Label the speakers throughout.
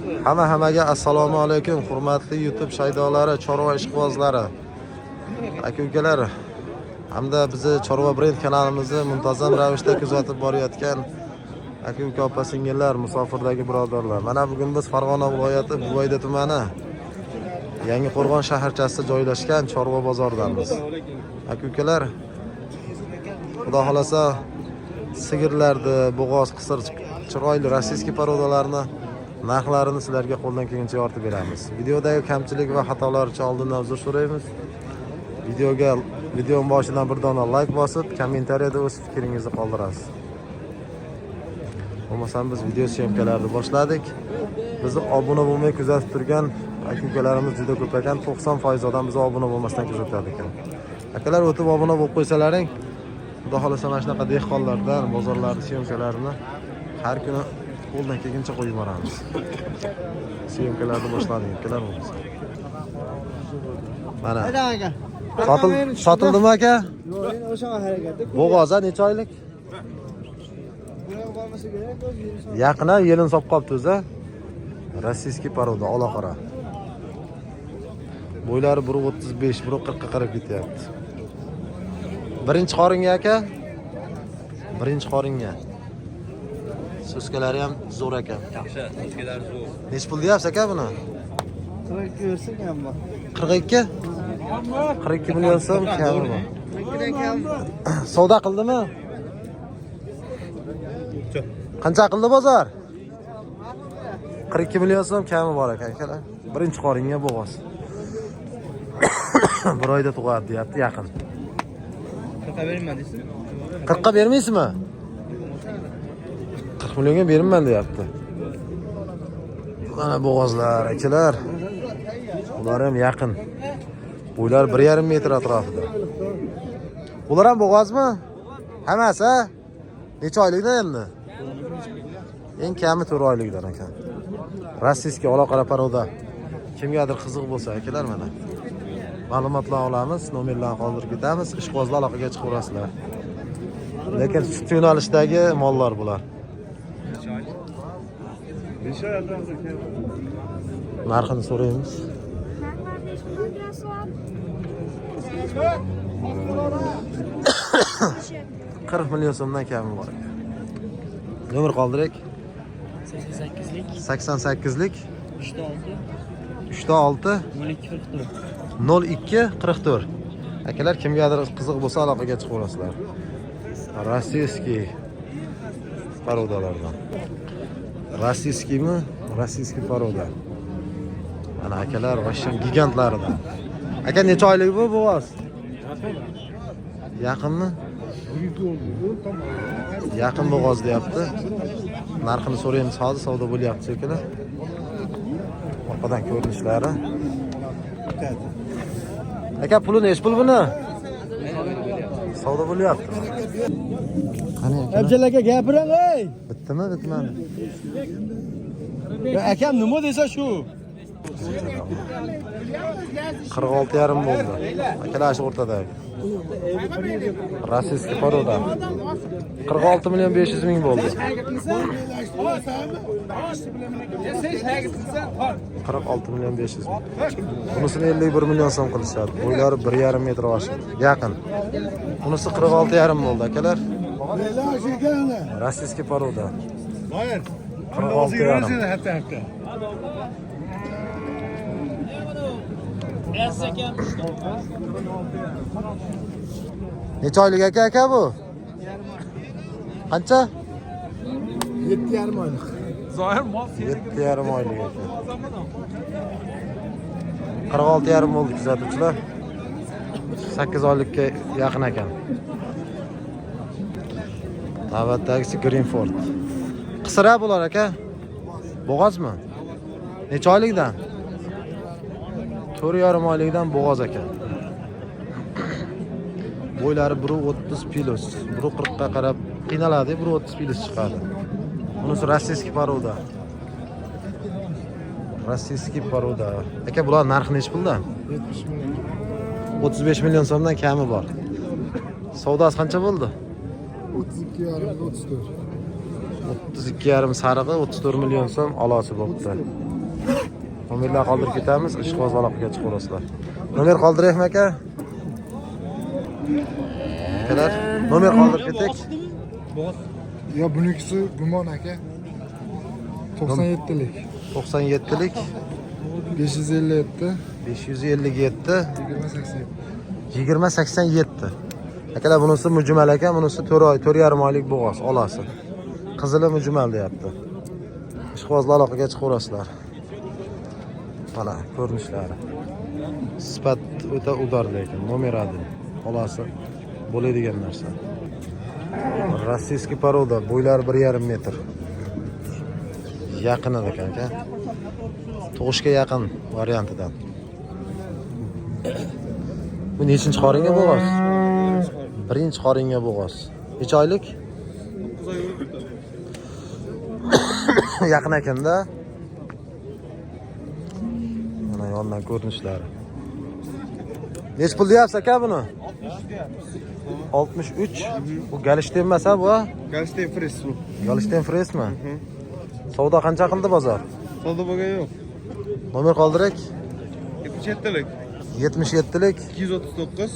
Speaker 1: Hammaga assalomu alaykum, hurmatli YouTube shaydolari, chorva ishqibozlari, aka-ukalar hamda bizni Chorva Brend kanalimizni muntazam ravishda kuzatib borayotgan aka-uka opa-singillar, musofirdagi birodarlar. Mana bugun biz Farg'ona viloyati Buvayda tumani Yangiqo'rg'on shaharchasida joylashgan chorva bozoridamiz. Aka-ukalar, xudo xolasa sigirlarni, bo'g'oz, qisir, chiroyli rossiyskiy parodalarni narxlarini sizlarga qo'ldan kelgancha yoritib beramiz. Videodagi kamchilik va xatolar uchun oldindan uzr so'raymiz. Video boshidan bir dona like bosib, kommentariyada o'z fikringizni qoldirasiz. Bo'lmasam biz video syomkalarini boshladik. Bizni obuna bo'lmay kuzatib turgan aka-ukalarimiz juda ko'p ekan. 90% odam bizni obuna bo'lmasdan kuzatadi ekan. Akalar, o'tib obuna bo'lib qo'ysalaring, xudo xolasa mana shunaqa dehqonlardan bozorlarning syomkalarini har kuni qo'ldan kelguncha qo'yib boramiz. Syomkalarni boshladik akalar bo'lsa. Mana. Sotildimi aka?
Speaker 2: Yo'q, o'sha harakatda.
Speaker 1: Bo'g'oz necha oylik? Yaqina yelin sop qolibdi o'zi. Rossiyskiy paroda, ola qora. Bo'ylari 1.35, 1.40 ga qarab ketyapti. Birinchi qoringa aka? Birinchi qoringa. So'skalari ham zo'r ekan.
Speaker 3: Yaxshi, so'skalari zo'r.
Speaker 1: Nech pul deyapsiz aka buni?
Speaker 2: 42 bersak ham bor.
Speaker 1: 42? 42 million so'm kami bor.
Speaker 2: 42 dan kam.
Speaker 1: Savdo qildimi? Qancha qildi bozor? 42 million so'm kami bor ekan akalar. Birinchi qoringa bo'g'oz. Bir oyda tug'adi deyapti, yaqin.
Speaker 3: 40 ga bermayman deysiz?
Speaker 1: 40 ga bermaysizmi? 40 millionga bermayman deyapti. Mana bo'g'ozlar akalar. Ular ham yaqin. Bo'ylar 1,5 metr atrofida. Ular ham bo'g'ozmi? Hammasi? Necha oylikdan endi? Eng kami 4 oylikdan ekan. Rossiyskiy ola qora paroda. Kimgadir qiziq bo'lsa akalar, mana ma'lumotlar olamiz, nomerlarni qoldirib ketamiz. Ishqibozlar aloqaga chiqaverasizlar. Lekin sut yo'nalishdagi mollar bular. Narxini so'raymiz. 40 million so'mdan kami bor ekan. Nomer qoldirak.
Speaker 2: 88lik,
Speaker 1: 88lik
Speaker 2: 36,
Speaker 1: 36
Speaker 2: 12 44.
Speaker 1: 02 44. Akalar, kimgadir qiziq bo'lsa aloqaga chiqaverasizlar. Rossiyskiy parodalardan. Rossiyskiymi? Rossiyskiy paroda. Mana akalar, vashon gigantlaridan. Aka, necha oylik bu bo'g'oz? Yaqinmi? Yaqin bo'g'oz deyapti. Narxini so'raymiz, hozir savdo bo'lyapti shekilli. Orqadan ko'rinishlari. Aka, puli nech pul buni? Savdo bo'lyapti. Qani aka?
Speaker 2: Abjal aka gapiring, ey.
Speaker 1: Bittimi, bitmadi?
Speaker 2: Akam nima desa shu.
Speaker 1: 46,5 bo'ldi. Akalar shu o'rtadagi. Rossiyskiy paroda. 46 million 500 ming bo'ldi. 46 million 500 ming. Bunisini 51 million so'm qilishadi. Bo'ylari 1,5 metr oshib. Yaqin. Bunisi 46,5 bo'ldi akalar. Rossiyskiy paroda. 46,5. Necha oylik aka bu? Qancha?
Speaker 2: 7,5 oylik.
Speaker 3: Zohir mol
Speaker 1: 7,5 oylik ekan. 46,5 bo'ldi kuzatuvchilar. 8 oylikka yaqin ekan. Navbatdagisi Greenford. Qisira bo'lar aka. Bo'g'ozmi? Necha oylikdan? 4,5 oylikdan bo'g'oz ekan. Bo'ylari 1.30 pilos, 1.40 ga qarab qiynaladi, 1.30 pilos chiqadi. Bunisi rossiyskiy paroda. Rossiyskiy paroda. Aka, bular narxi nech puldan?
Speaker 2: 70 million.
Speaker 1: 35 million so'mdan kami bor. Savdosi qancha bo'ldi?
Speaker 2: 32,5, 34.
Speaker 1: 32,5 sarig'i 34 million so'm alosi bo'libdi. Nomerlar qoldirib ketamiz, ishqiboz aloqaga chiqaverasizlar. Nomer qoldiraylikmi aka? Akalar, nomer qoldirib ketek.
Speaker 2: Yo, bunikisi gumon aka. 97lik.
Speaker 1: 97lik
Speaker 2: 557
Speaker 1: 557
Speaker 2: 2087.
Speaker 1: 2087. Akalar bunisi mujmal ekan, bunisi 4 oy, 4,5 oylik bo'g'oz, olasi. Qizili mujmal deyapti. Ishqibozlar aloqaga chiqaverasizlar. Mana ko'rinishlari. Sifat o'ta udor lekin nomeradi. Olasi bo'ladigan narsa. Rossiyskiy poroda, bo'ylari 1,5 metr. Yaqin ekan aka. Tug'ishga yaqin variantidan. Bu nechinchi qoringa bo'g'oz? Birinchi qoringa bo'g'oz. Necha oylik?
Speaker 3: 9 oy bo'lib
Speaker 1: Yaqin ekanda. Mana yondan ko'rinishlari. Nech pul deyapsiz aka buni? 63. Bu Galishten emas-a bu?
Speaker 3: Galishten Fresh bu.
Speaker 1: Galishten Freshmi? Savdo qancha qildi bozor?
Speaker 3: Savdo bo'lgan yo'q.
Speaker 1: Nomer qoldirak.
Speaker 3: 77lik.
Speaker 1: 77lik
Speaker 3: 239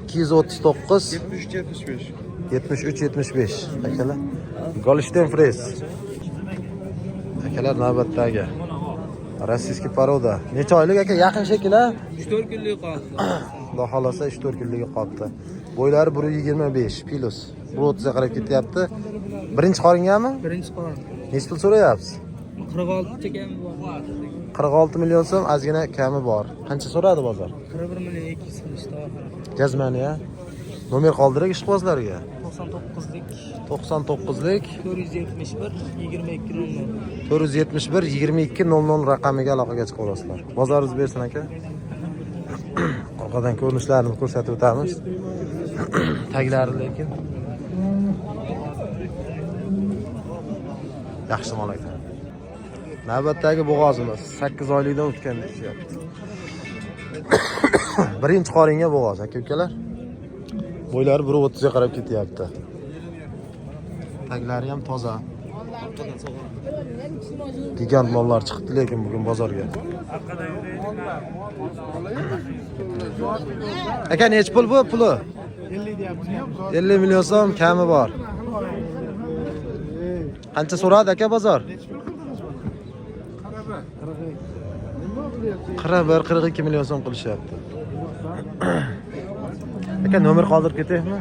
Speaker 1: 239
Speaker 3: 73 75.
Speaker 1: 73-75 akalar. Galishten Fresh. Akalar navbatdagi. Rossiyskiy poroda. Necha oylik aka? Yaqin shekilli.
Speaker 3: 3-4 kunlik qoldi.
Speaker 1: Xudo xolasa 3-4 kunligi qoldi. Bo'ylari 125 plus. 130 ga qarab ketyapti. Birinchi qoringami?
Speaker 3: Birinchi qorin.
Speaker 1: Necha pul so'rayapsiz?
Speaker 3: 46 chekam bor.
Speaker 1: 46 million so'm, ozgina kami bor. Qancha so'radi bozor?
Speaker 3: 41 million 200 qilishdi oxiri.
Speaker 1: Jazmani ya. Nomer qoldirak ishqibozlarga.
Speaker 3: 99lik
Speaker 1: 99lik
Speaker 3: 471 22 00.
Speaker 1: 471 2200 raqamiga aloqaga chiqaverasizlar. Bozoringiz bersin aka. Orqadan ko'rinishlarini ko'rsatib o'tamiz. Taglari lekin yaxshi mol ekan. Navbatdagi bo'g'ozimiz 8 oylikdan o'tgan deyapti. Birinchi qoringa bo'g'oz aka-ukalar. Bo'ylari 1.30 ga qarab ketyapti. Taglari ham toza. Gigant mollar chiqdi lekin bugun bozorga. Aka nech pul bu puli?
Speaker 2: 50 deyapsiz.
Speaker 1: 50 million so'm kami bor. Qancha so'radi aka bozor? 41-42 million so'm qilishyapti. Aka nomer qoldirib ketaymi?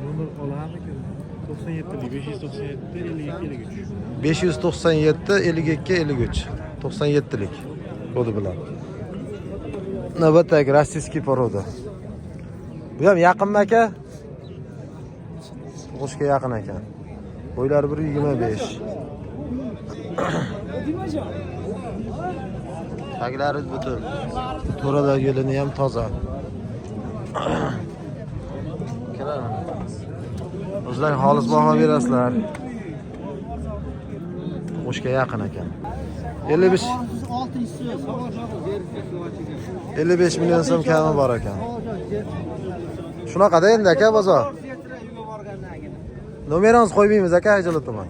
Speaker 2: Nomer olamiki? 97lik 597 52 53.
Speaker 1: 597 52 53 97lik kodi bilan. Navbatdagi rossiyskiy poroda. Bu ham yaqinmi aka? Tug'ishga yaqin ekan. Bo'ylari 125. Taglari butun. To'rada yo'lini ham toza. O'zlar xolis baho berasizlar. Tug'ishga yaqin ekan. 55 million so'm kami bor ekan. Shunaqada endi aka bozor. Nomeringizni qo'ymaymiz aka, ajratman.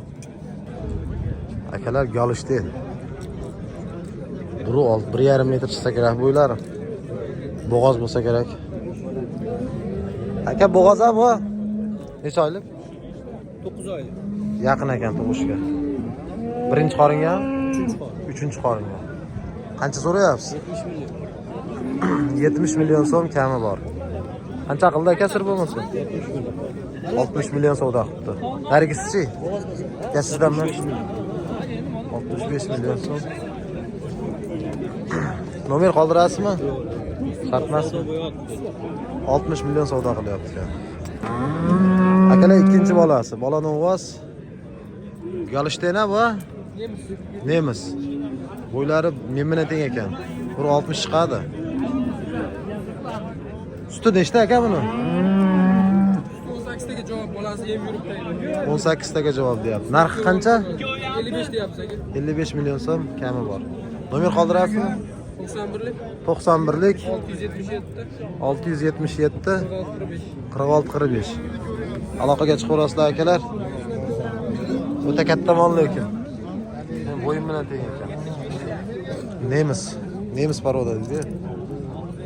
Speaker 1: Akalar Galishten. 1,5 metr chiqsa kerak bo'ylari. Bo'g'oz bo'lsa kerak. Aka bo'g'oz ham bu. Necha oylik?
Speaker 3: 9 oylik.
Speaker 1: Yaqin ekan tug'ishga. Birinchi qoringa?
Speaker 3: 3-chi qorin.
Speaker 1: Uchinchi qoringa. Qancha so'rayapsiz?
Speaker 3: 70 million.
Speaker 1: 70 million so'm kami bor. Qancha qildi aka sir bo'lmasa? 60 million savdo qildi. Nargisi-chi? Ya sizdanmi? 65 million so'm. Nomer qoldirasizmi? Shartmasmi? 60 million savdo qilyapti. Akalar ikkinchi bolasi, bola Novas. Galishten bu? Nemis. Bo'ylari men teng ekan. 160 chiqadi. Suti nechta aka buni?
Speaker 3: 18 taga javob bolasi yem yuribdi.
Speaker 1: 18 taga javob deyapti. Narxi qancha?
Speaker 3: 55 deyapsiz aka.
Speaker 1: 55 million so'm kami bor. Nomer qoldirasizmi?
Speaker 3: 91lik
Speaker 1: 91lik
Speaker 3: 677
Speaker 1: 677
Speaker 3: 46 45.
Speaker 1: 46-45. Aloqaga chiqaverasizlar akalar. O'ta katta mol lekin. Men bo'yim bilan teng ekan. Nemis paroda deydi.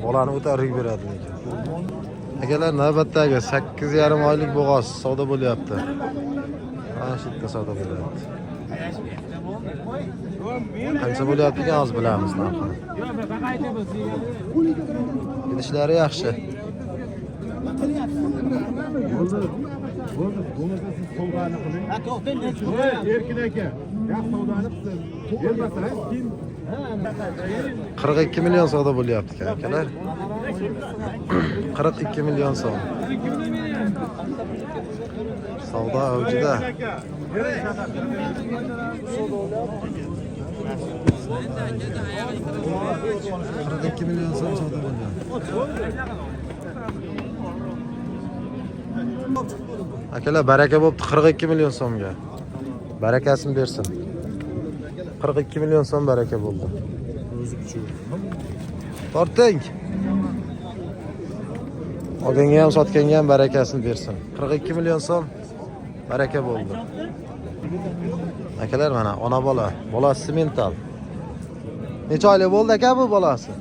Speaker 1: Bolani o'ta rig beradi lekin. Akalar navbatdagi 8,5 oylik bo'g'oz savdo bo'lyapti. Mana shu yerda savdo bo'lyapti. Qancha bo'lyapti ekan hozir bilamiz narxini. Idishlari yaxshi.
Speaker 2: Erkin aka, gap savdoni bermasangiz keyin
Speaker 1: 42 million savdo bo'lyapti ekan akalar. 42 million so'm. Savdo avjida. $42 million so'm savdo bo'lgan. Akalar baraka bo'pti 42 million so'mga. Barakasini bersin. 42 million so'm baraka bo'ldi. Torting. Olganga ham sotganga ham barakasini bersin. 42 million so'm baraka bo'ldi. Akalar mana ona bola, bolasi semental. Necha oylik bo'ldi aka bu bolasi?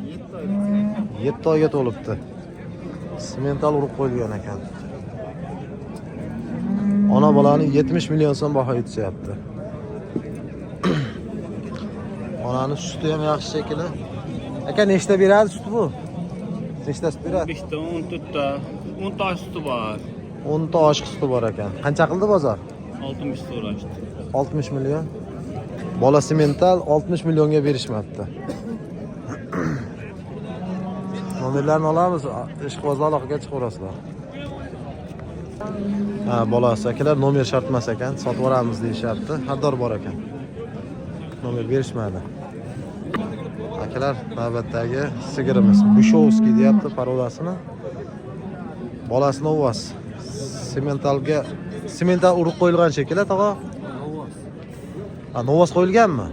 Speaker 1: 7 oyga to'libdi. Semental urib qo'yilgan ekan. Ona bolani 70 million so'm baho etishyapti. Onani suti ham yaxshi shekilli. Aka nechta beradi sut bu? Nechtasi beradi?
Speaker 4: 5 ta, 14 ta, 10 ta suti bor.
Speaker 1: 10 ta oshiq suti bor ekan. Qancha qildi bozor?
Speaker 4: 60 so'rashdi.
Speaker 1: 60 million. Bola semental 60 millionga berishmabdi. Nomerlarni olamiz, ishqibozlar aloqaga chiqaverasizlar. Ha, bolasi akalar nomer shart emas ekan, sotib olamiz deyishyapti. Xaridor bor ekan. Nomer berishmadi. Akalar, navbatdagi sigirimiz Bushovskiy deyapti parodasini. Bolasi Novas. Semental urib qo'yilgan shekilli, tog'a. Ha, Novas qo'yilganmi?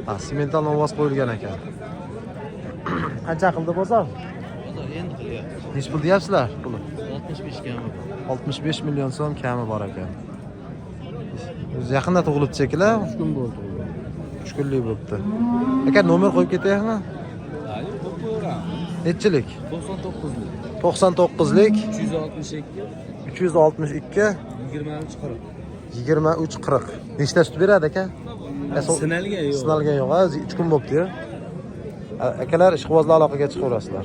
Speaker 1: Ha, semental Novas qo'yilgan ekan. Qancha qildi bozor?
Speaker 4: Bozor endi qilyapti.
Speaker 1: Nech pul deyapsizlar? Puli
Speaker 4: 65 kami.
Speaker 1: 65 million so'm kami bor ekan. O'zi yaqinda tug'ilibdi shekilli.
Speaker 2: 3 kun bo'ldi.
Speaker 1: 3 kunlik bo'libdi. Aka nomer qo'yib ketayapmi? Nechilik?
Speaker 3: 99lik.
Speaker 1: 99lik
Speaker 3: 362
Speaker 1: 362
Speaker 3: 23 40.
Speaker 1: 2340. Nechta sut beradi aka?
Speaker 3: Sinalgan yo'q.
Speaker 1: Sinalgan yo'q. 3 kun bo'libdi-yu. Akalar ishqibozlar aloqaga chiqaverasizlar.